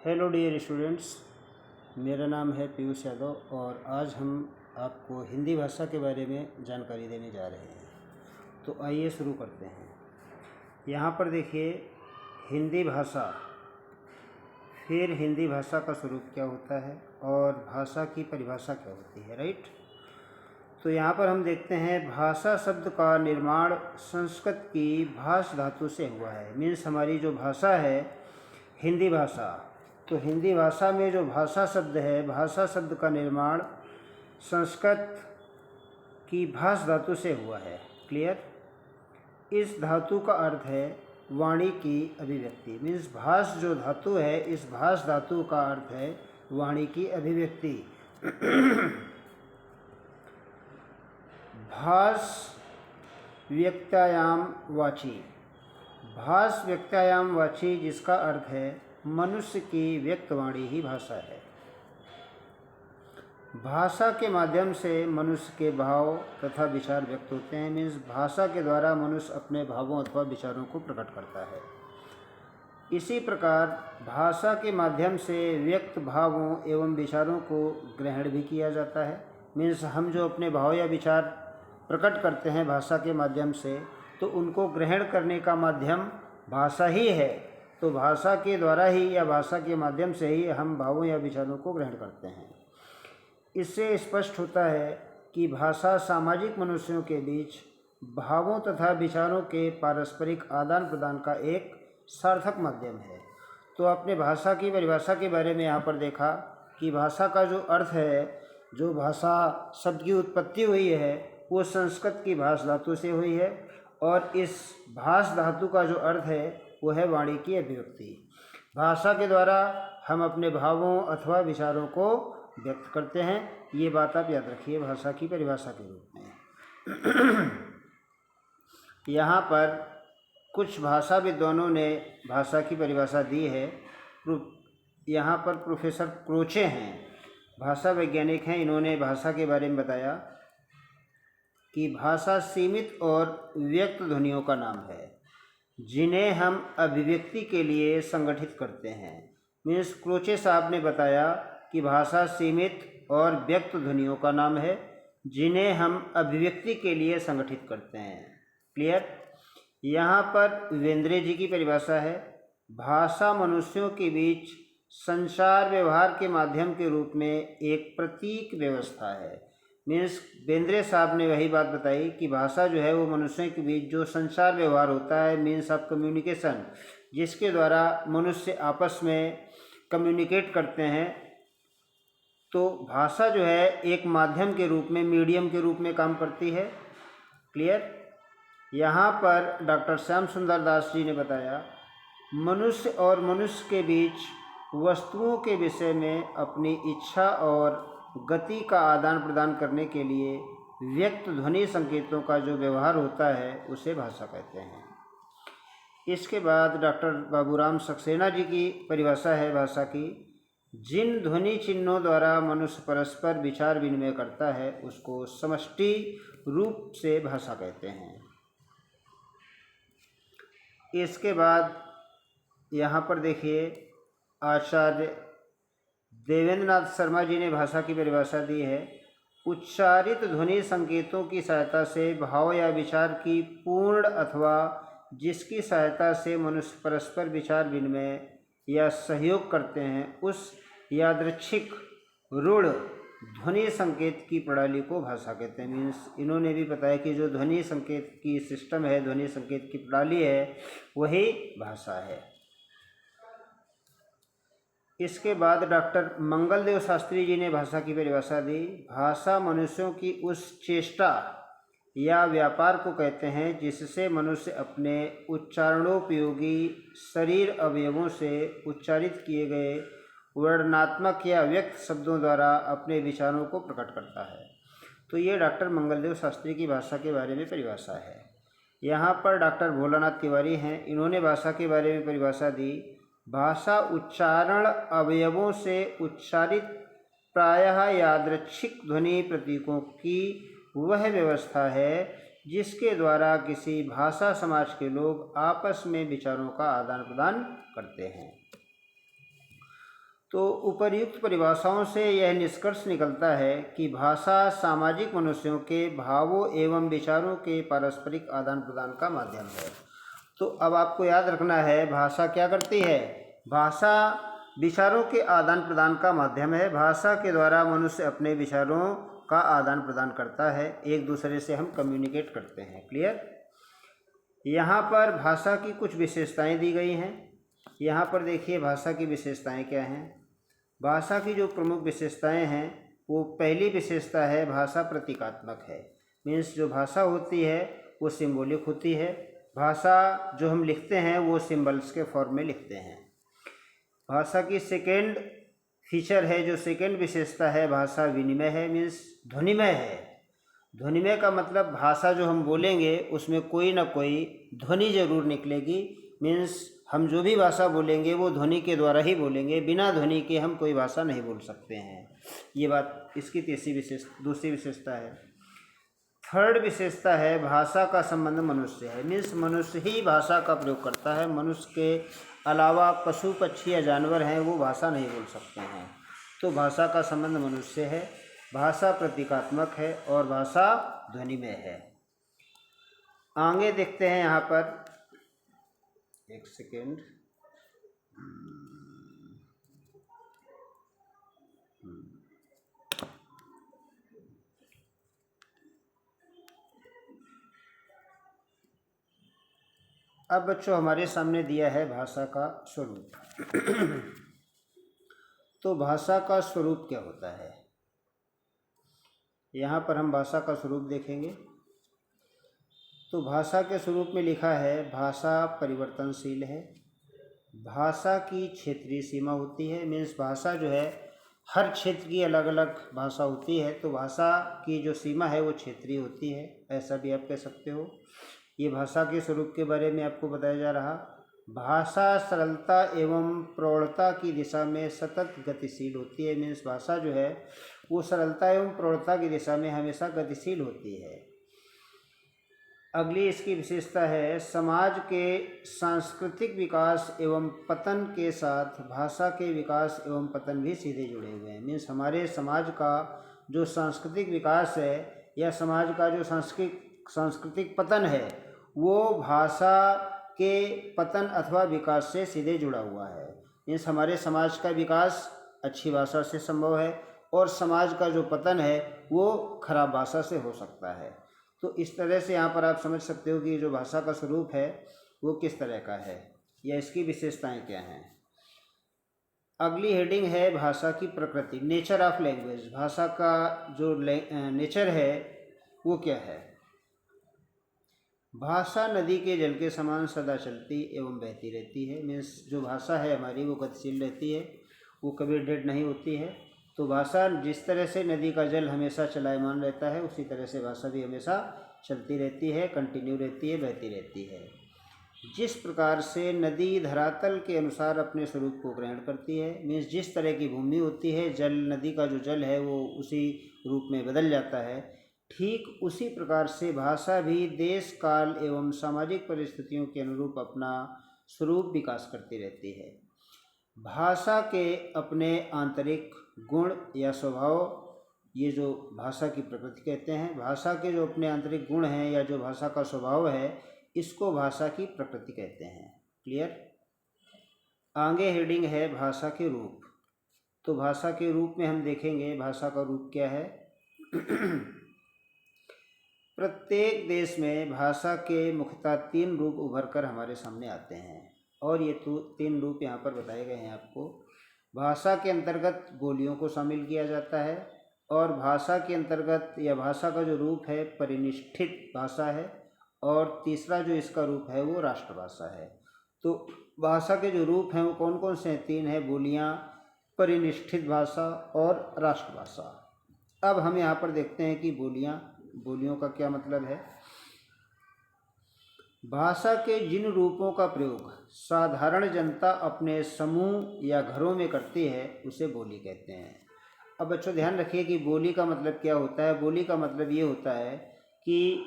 Hello dear students, मेरा नाम है पीयूष यादव और आज हम आपको हिंदी भाषा के बारे में जानकारी देने जा रहे हैं। तो आइए शुरू करते हैं। यहाँ पर देखिए, हिंदी भाषा, फिर हिंदी भाषा का स्वरूप क्या होता है और भाषा की परिभाषा क्या होती है, राइट। तो यहाँ पर हम देखते हैं भाषा शब्द का निर्माण संस्कृत की भाष धातु से हुआ है। मीन्स हमारी जो भाषा है हिंदी भाषा, तो हिंदी भाषा में जो भाषा शब्द है, भाषा शब्द का निर्माण संस्कृत की भाष धातु से हुआ है। क्लियर। इस धातु का अर्थ है वाणी की अभिव्यक्ति। मीन्स भाष जो धातु है, इस भाष धातु का अर्थ है वाणी की अभिव्यक्ति। भाष व्यक्तायाम वाची, भाष व्यक्तायाम वाची जिसका अर्थ है मनुष्य की व्यक्तवाणी ही भाषा है। भाषा के माध्यम से मनुष्य के भाव तथा विचार व्यक्त होते हैं। मीन्स भाषा के द्वारा मनुष्य अपने भावों अथवा विचारों को प्रकट करता है। इसी प्रकार भाषा के माध्यम से व्यक्त भावों एवं विचारों को ग्रहण भी किया जाता है। मीन्स हम जो अपने भाव या विचार प्रकट करते हैं भाषा के माध्यम से, तो उनको ग्रहण करने का माध्यम भाषा ही है। तो भाषा के द्वारा ही या भाषा के माध्यम से ही हम भावों या विचारों को ग्रहण करते हैं। इससे स्पष्ट होता है कि भाषा सामाजिक मनुष्यों के बीच भावों तथा विचारों के पारस्परिक आदान प्रदान का एक सार्थक माध्यम है। तो आपने भाषा की परिभाषा के बारे में यहाँ पर देखा कि भाषा का जो अर्थ है, जो भाषा शब्द की उत्पत्ति हुई है, वो संस्कृत की भाष धातु से हुई है और इस भाष धातु का जो अर्थ है वो है वाणी की अभिव्यक्ति। भाषा के द्वारा हम अपने भावों अथवा विचारों को व्यक्त करते हैं। ये बात आप याद रखिए भाषा की परिभाषा के रूप में। यहाँ पर कुछ भाषा विद्वानों ने भाषा की परिभाषा दी है। यहाँ पर प्रोफेसर क्रोचे हैं, भाषा वैज्ञानिक हैं। इन्होंने भाषा के बारे में बताया कि भाषा सीमित और व्यक्त ध्वनियों का नाम है जिन्हें हम अभिव्यक्ति के लिए संगठित करते हैं। मीन्स क्रोचे साहब ने बताया कि भाषा सीमित और व्यक्त ध्वनियों का नाम है जिन्हें हम अभिव्यक्ति के लिए संगठित करते हैं। क्लियर। यहाँ पर वेंद्रे जी की परिभाषा है, भाषा मनुष्यों के बीच संचार व्यवहार के माध्यम के रूप में एक प्रतीक व्यवस्था है। मीन्स बेंद्रे साहब ने वही बात बताई कि भाषा जो है वो मनुष्यों के बीच जो संचार व्यवहार होता है, मीन्स ऑफ कम्युनिकेशन, जिसके द्वारा मनुष्य आपस में कम्युनिकेट करते हैं। तो भाषा जो है एक माध्यम के रूप में, मीडियम के रूप में काम करती है। क्लियर। यहाँ पर डॉक्टर श्याम सुंदर दास जी ने बताया मनुष्य और मनुष्य के बीच वस्तुओं के विषय में अपनी इच्छा और गति का आदान प्रदान करने के लिए व्यक्त ध्वनि संकेतों का जो व्यवहार होता है उसे भाषा कहते हैं। इसके बाद डॉक्टर बाबूराम सक्सेना जी की परिभाषा है भाषा की, जिन ध्वनि चिन्हों द्वारा मनुष्य परस्पर विचार विनिमय करता है उसको समष्टि रूप से भाषा कहते हैं। इसके बाद यहाँ पर देखिए आचार्य देवेंद्रनाथ शर्मा जी ने भाषा की परिभाषा दी है, उच्चारित ध्वनि संकेतों की सहायता से भाव या विचार की पूर्ण अथवा जिसकी सहायता से मनुष्य परस्पर विचार विनिमय या सहयोग करते हैं उस यादृच्छिक रूढ़ ध्वनि संकेत की प्रणाली को भाषा कहते हैं। मीन्स इन्होंने भी बताया कि जो ध्वनि संकेत की सिस्टम है, ध्वनि संकेत की प्रणाली है, वही भाषा है। इसके बाद डॉक्टर मंगलदेव शास्त्री जी ने भाषा की परिभाषा दी, भाषा मनुष्यों की उस चेष्टा या व्यापार को कहते हैं जिससे मनुष्य अपने उच्चारणोपयोगी शरीर अवयवों से उच्चारित किए गए वर्णनात्मक या व्यक्त शब्दों द्वारा अपने विचारों को प्रकट करता है। तो ये डॉक्टर मंगलदेव शास्त्री की भाषा के बारे में परिभाषा है। यहाँ पर डॉक्टर भोलानाथ तिवारी हैं, इन्होंने भाषा के बारे में परिभाषा दी, भाषा उच्चारण अवयवों से उच्चारित प्रायः यादृच्छिक ध्वनि प्रतीकों की वह व्यवस्था है जिसके द्वारा किसी भाषा समाज के लोग आपस में विचारों का आदान प्रदान करते हैं। तो उपर्युक्त परिभाषाओं से यह निष्कर्ष निकलता है कि भाषा सामाजिक मनुष्यों के भावों एवं विचारों के पारस्परिक आदान प्रदान का माध्यम है। तो अब आपको याद रखना है, भाषा क्या करती है? भाषा विचारों के आदान प्रदान का माध्यम है। भाषा के द्वारा मनुष्य अपने विचारों का आदान प्रदान करता है, एक दूसरे से हम कम्युनिकेट करते हैं। क्लियर? यहाँ पर भाषा की कुछ विशेषताएं दी गई हैं। यहाँ पर देखिए भाषा की विशेषताएं क्या हैं। भाषा की जो प्रमुख विशेषताएं हैं, वो पहली विशेषता है भाषा प्रतीकात्मक है। मीन्स जो भाषा होती है वो सिंबॉलिक होती है। भाषा जो हम लिखते हैं वो सिंबल्स के फॉर्म में लिखते हैं। भाषा की सेकेंड फीचर है, जो सेकेंड विशेषता है, भाषा विनिमय है, मीन्स ध्वनिमय है। ध्वनिमय का मतलब भाषा जो हम बोलेंगे उसमें कोई ना कोई ध्वनि जरूर निकलेगी। मीन्स हम जो भी भाषा बोलेंगे वो ध्वनि के द्वारा ही बोलेंगे, बिना ध्वनि के हम कोई भाषा नहीं बोल सकते हैं। ये बात इसकी दूसरी विशेषता है। थर्ड विशेषता है भाषा का संबंध मनुष्य है। मीन्स मनुष्य ही भाषा का प्रयोग करता है। मनुष्य के अलावा पशु पक्षी या जानवर हैं वो भाषा नहीं बोल सकते हैं। तो भाषा का संबंध मनुष्य है। भाषा प्रतीकात्मक है और भाषा ध्वनिमय है। आगे देखते हैं यहाँ पर, एक सेकेंड। अब बच्चों हमारे सामने दिया है भाषा का स्वरूप। तो भाषा का स्वरूप क्या होता है? यहाँ पर हम भाषा का स्वरूप देखेंगे। तो भाषा के स्वरूप में लिखा है, भाषा परिवर्तनशील है। भाषा की क्षेत्रीय सीमा होती है। मीन्स भाषा जो है हर क्षेत्र की अलग अलग भाषा होती है। तो भाषा की जो सीमा है वो क्षेत्रीय होती है, ऐसा भी आप कह सकते हो। ये भाषा के स्वरूप के बारे में आपको बताया जा रहा। भाषा सरलता एवं प्रौढ़ता की दिशा में सतत गतिशील होती है। मीन्स भाषा जो है वो सरलता एवं प्रौढ़ता की दिशा में हमेशा गतिशील होती है। अगली इसकी विशेषता है, समाज के सांस्कृतिक विकास एवं पतन के साथ भाषा के विकास एवं पतन भी सीधे जुड़े हुए हैं। मीन्स हमारे समाज का जो सांस्कृतिक विकास है या समाज का जो सांस्कृतिक पतन है वो भाषा के पतन अथवा विकास से सीधे जुड़ा हुआ है। मीन्स हमारे समाज का विकास अच्छी भाषा से संभव है और समाज का जो पतन है वो खराब भाषा से हो सकता है। तो इस तरह से यहाँ पर आप समझ सकते हो कि जो भाषा का स्वरूप है वो किस तरह का है या इसकी विशेषताएं क्या हैं। अगली हेडिंग है भाषा की प्रकृति, नेचर ऑफ लैंग्वेज। भाषा का जो नेचर है वो क्या है? भाषा नदी के जल के समान सदा चलती एवं बहती रहती है। मीन्स जो भाषा है हमारी वो गतिशील रहती है, वो कभी डेड नहीं होती है। तो भाषा जिस तरह से नदी का जल हमेशा चलायमान रहता है, उसी तरह से भाषा भी हमेशा चलती रहती है, कंटिन्यू रहती है, बहती रहती है। जिस प्रकार से नदी धरातल के अनुसार अपने स्वरूप को ग्रहण करती है, मीन्स जिस तरह की भूमि होती है, जल नदी का जो जल है वो उसी रूप में बदल जाता है, ठीक उसी प्रकार से भाषा भी देश काल एवं सामाजिक परिस्थितियों के अनुरूप अपना स्वरूप विकास करती रहती है। भाषा के अपने आंतरिक गुण या स्वभाव, ये जो भाषा की प्रकृति कहते हैं, भाषा के जो अपने आंतरिक गुण हैं या जो भाषा का स्वभाव है, इसको भाषा की प्रकृति कहते हैं। क्लियर? आगे हेडिंग है भाषा के रूप। तो भाषा के रूप में हम देखेंगे भाषा का रूप क्या है। प्रत्येक देश में भाषा के मुख्यतः 3 रूप उभर कर हमारे सामने आते हैं और ये 3 रूप यहाँ पर बताए गए हैं आपको। भाषा के अंतर्गत बोलियों को शामिल किया जाता है और भाषा के अंतर्गत या भाषा का जो रूप है परिनिष्ठित भाषा है और तीसरा जो इसका रूप है वो राष्ट्रभाषा है। तो भाषा के जो रूप हैं वो कौन कौन से हैं? 3 है, बोलियाँ, परिनिष्ठित भाषा और राष्ट्रभाषा। अब हम यहाँ पर देखते हैं कि बोलियों का क्या मतलब है। भाषा के जिन रूपों का प्रयोग साधारण जनता अपने समूह या घरों में करती है उसे बोली कहते हैं। अब बच्चों ध्यान रखिए कि बोली का मतलब क्या होता है। बोली का मतलब ये होता है कि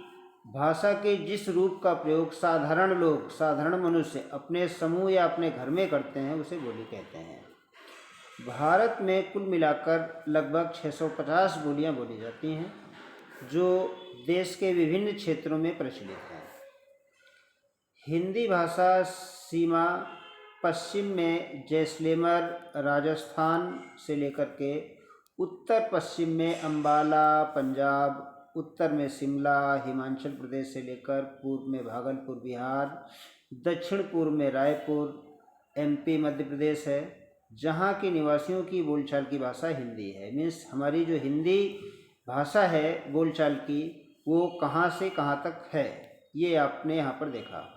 भाषा के जिस रूप का प्रयोग साधारण लोग, साधारण मनुष्य अपने समूह या अपने घर में करते हैं उसे बोली कहते हैं। भारत में कुल मिलाकर लगभग 650 बोलियां बोली जाती हैं जो देश के विभिन्न क्षेत्रों में प्रचलित हैं। हिंदी भाषा सीमा पश्चिम में जैसलमेर राजस्थान से लेकर के उत्तर पश्चिम में अंबाला पंजाब, उत्तर में शिमला हिमाचल प्रदेश से लेकर पूर्व में भागलपुर बिहार, दक्षिण पूर्व में रायपुर एमपी मध्य प्रदेश है, जहाँ के निवासियों की बोलचाल की भाषा हिंदी है। मीन्स हमारी जो हिंदी भाषा है बोलचाल की, वो कहाँ से कहाँ तक है, ये आपने यहाँ पर देखा।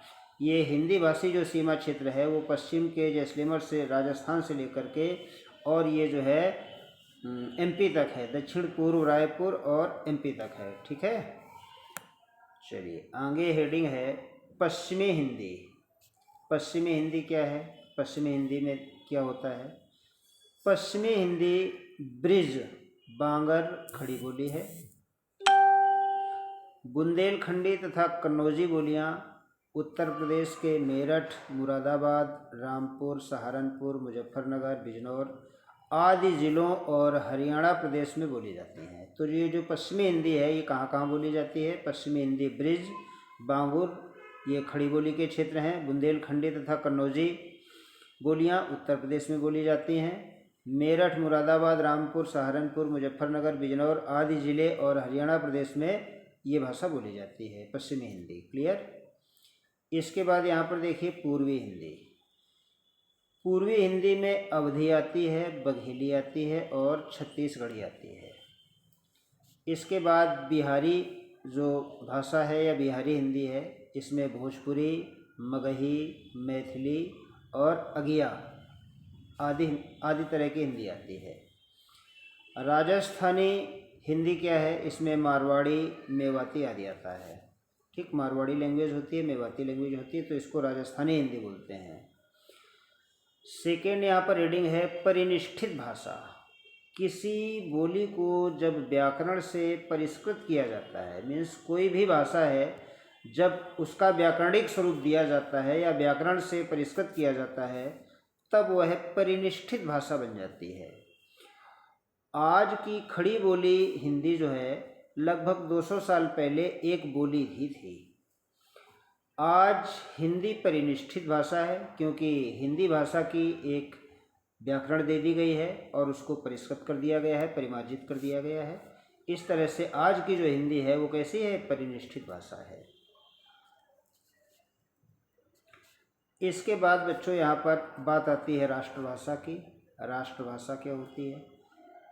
ये हिंदी भाषी जो सीमा क्षेत्र है वो पश्चिम के जैसलमेर से राजस्थान से लेकर के और ये जो है एमपी तक है, दक्षिण पूर्व रायपुर और एमपी तक है। ठीक है, चलिए आगे हेडिंग है पश्चिमी हिंदी। पश्चिमी हिंदी क्या है? पश्चिमी हिंदी में क्या होता है? पश्चिमी हिंदी ब्रिज बांगर खड़ी बोली है। बुंदेलखंडी तथा कन्नौजी बोलियां उत्तर प्रदेश के मेरठ, मुरादाबाद, रामपुर, सहारनपुर, मुजफ्फरनगर, बिजनौर आदि ज़िलों और हरियाणा प्रदेश में बोली जाती हैं। तो ये जो पश्चिमी हिंदी है ये कहाँ कहाँ बोली जाती है? पश्चिमी हिंदी ब्रिज बांगुर ये खड़ी बोली के क्षेत्र हैं। बुंदेलखंडी तथा कन्नौजी बोलियां उत्तर प्रदेश में बोली जाती हैं। मेरठ, मुरादाबाद, रामपुर, सहारनपुर, मुजफ्फरनगर, बिजनौर आदि ज़िले और हरियाणा प्रदेश में ये भाषा बोली जाती है, पश्चिमी हिंदी। क्लियर? इसके बाद यहाँ पर देखिए पूर्वी हिंदी। पूर्वी हिंदी में अवधी आती है, बघेली आती है और छत्तीसगढ़ी आती है। इसके बाद बिहारी जो भाषा है या बिहारी हिंदी है, इसमें भोजपुरी, मगही, मैथिली और अगिया आदि तरह की हिंदी आती है। राजस्थानी हिंदी क्या है? इसमें मारवाड़ी, मेवाती आदि आता है। ठीक, मारवाड़ी लैंग्वेज होती है, मेवाती लैंग्वेज होती है, तो इसको राजस्थानी हिंदी बोलते हैं। सेकेंड यहाँ पर रीडिंग है परिनिष्ठित भाषा। किसी बोली को जब व्याकरण से परिष्कृत किया जाता है, मीन्स कोई भी भाषा है जब उसका व्याकरणिक स्वरूप दिया जाता है या व्याकरण से परिष्कृत किया जाता है, तब वह परिनिष्ठित भाषा बन जाती है। आज की खड़ी बोली हिंदी जो है लगभग 200 साल पहले एक बोली ही थी। आज हिंदी परिनिष्ठित भाषा है क्योंकि हिंदी भाषा की एक व्याकरण दे दी गई है और उसको परिष्कृत कर दिया गया है, परिमार्जित कर दिया गया है। इस तरह से आज की जो हिंदी है वो कैसी है? परिनिष्ठित भाषा है। इसके बाद बच्चों यहाँ पर बात आती है राष्ट्रभाषा की। राष्ट्रभाषा क्या होती है?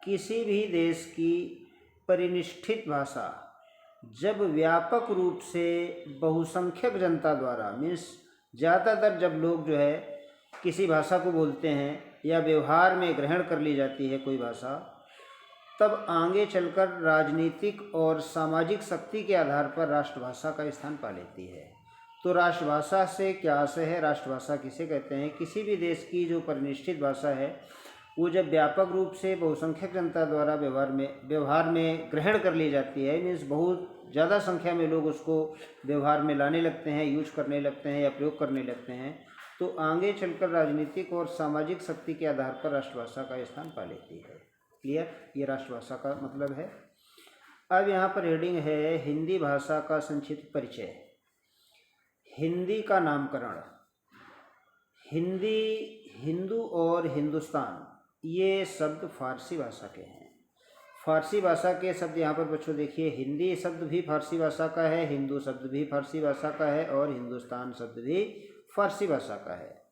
किसी भी देश की परिनिष्ठित भाषा जब व्यापक रूप से बहुसंख्यक जनता द्वारा, मीन्स ज़्यादातर जब लोग जो है किसी भाषा को बोलते हैं या व्यवहार में ग्रहण कर ली जाती है कोई भाषा, तब आगे चलकर राजनीतिक और सामाजिक शक्ति के आधार पर राष्ट्रभाषा का स्थान पा लेती है। तो राष्ट्रभाषा से क्या आशय है? राष्ट्रभाषा किसे कहते हैं? किसी भी देश की जो परिनिष्ठित भाषा है वो जब व्यापक रूप से बहुसंख्यक जनता द्वारा व्यवहार में ग्रहण कर ली जाती है, मीन्स बहुत ज़्यादा संख्या में लोग उसको व्यवहार में लाने लगते हैं, यूज करने लगते हैं या प्रयोग करने लगते हैं, तो आगे चलकर राजनीतिक और सामाजिक शक्ति के आधार पर राष्ट्रभाषा का स्थान पा लेती है। क्लियर? ये राष्ट्रभाषा का मतलब है। अब यहाँ पर हेडिंग है हिंदी भाषा का संक्षिप्त परिचय। हिंदी का नामकरण। हिंदी, हिंदू और हिंदुस्तान ये शब्द फारसी भाषा के हैं। फारसी भाषा के शब्द यहाँ पर बच्चों देखिए, हिंदी शब्द भी फारसी भाषा का है, हिंदू शब्द भी फारसी भाषा का है और हिंदुस्तान शब्द भी फारसी भाषा का है।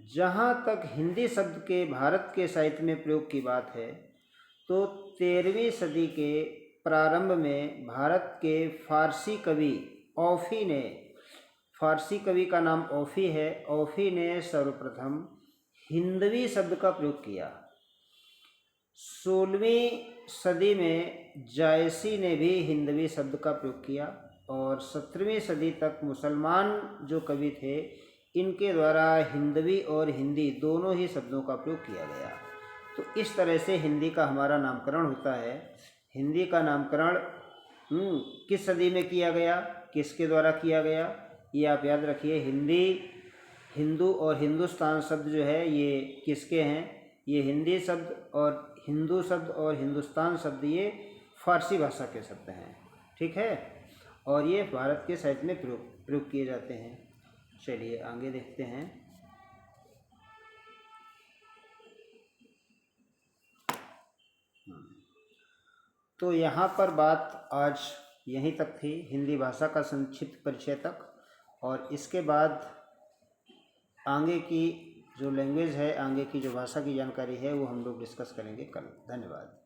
जहाँ तक हिंदी शब्द के भारत के साहित्य में प्रयोग की बात है, तो 13वीं सदी के प्रारंभ में भारत के फारसी कवि औफी ने, फारसी कवि का नाम औफी है, औफी ने सर्वप्रथम हिंदवी शब्द का प्रयोग किया। 16वीं सदी में जायसी ने भी हिंदवी शब्द का प्रयोग किया और 17वीं सदी तक मुसलमान जो कवि थे इनके द्वारा हिंदवी और हिंदी दोनों ही शब्दों का प्रयोग किया गया। तो इस तरह से हिंदी का हमारा नामकरण होता है। हिंदी का नामकरण किस सदी में किया गया, किसके द्वारा किया गया, ये आप याद रखिए। हिंदी, हिंदू और हिंदुस्तान शब्द जो है ये किसके हैं? ये हिंदी शब्द और हिंदू शब्द और हिंदुस्तान शब्द ये फारसी भाषा के शब्द हैं, ठीक है, और ये भारत के साहित्य में प्रयोग किए जाते हैं। चलिए आगे देखते हैं। तो यहाँ पर बात आज यहीं तक थी, हिंदी भाषा का संक्षिप्त परिचय तक, और इसके बाद आगे की जो लैंग्वेज है, आगे की जो भाषा की जानकारी है वो हम लोग डिस्कस करेंगे कल। धन्यवाद।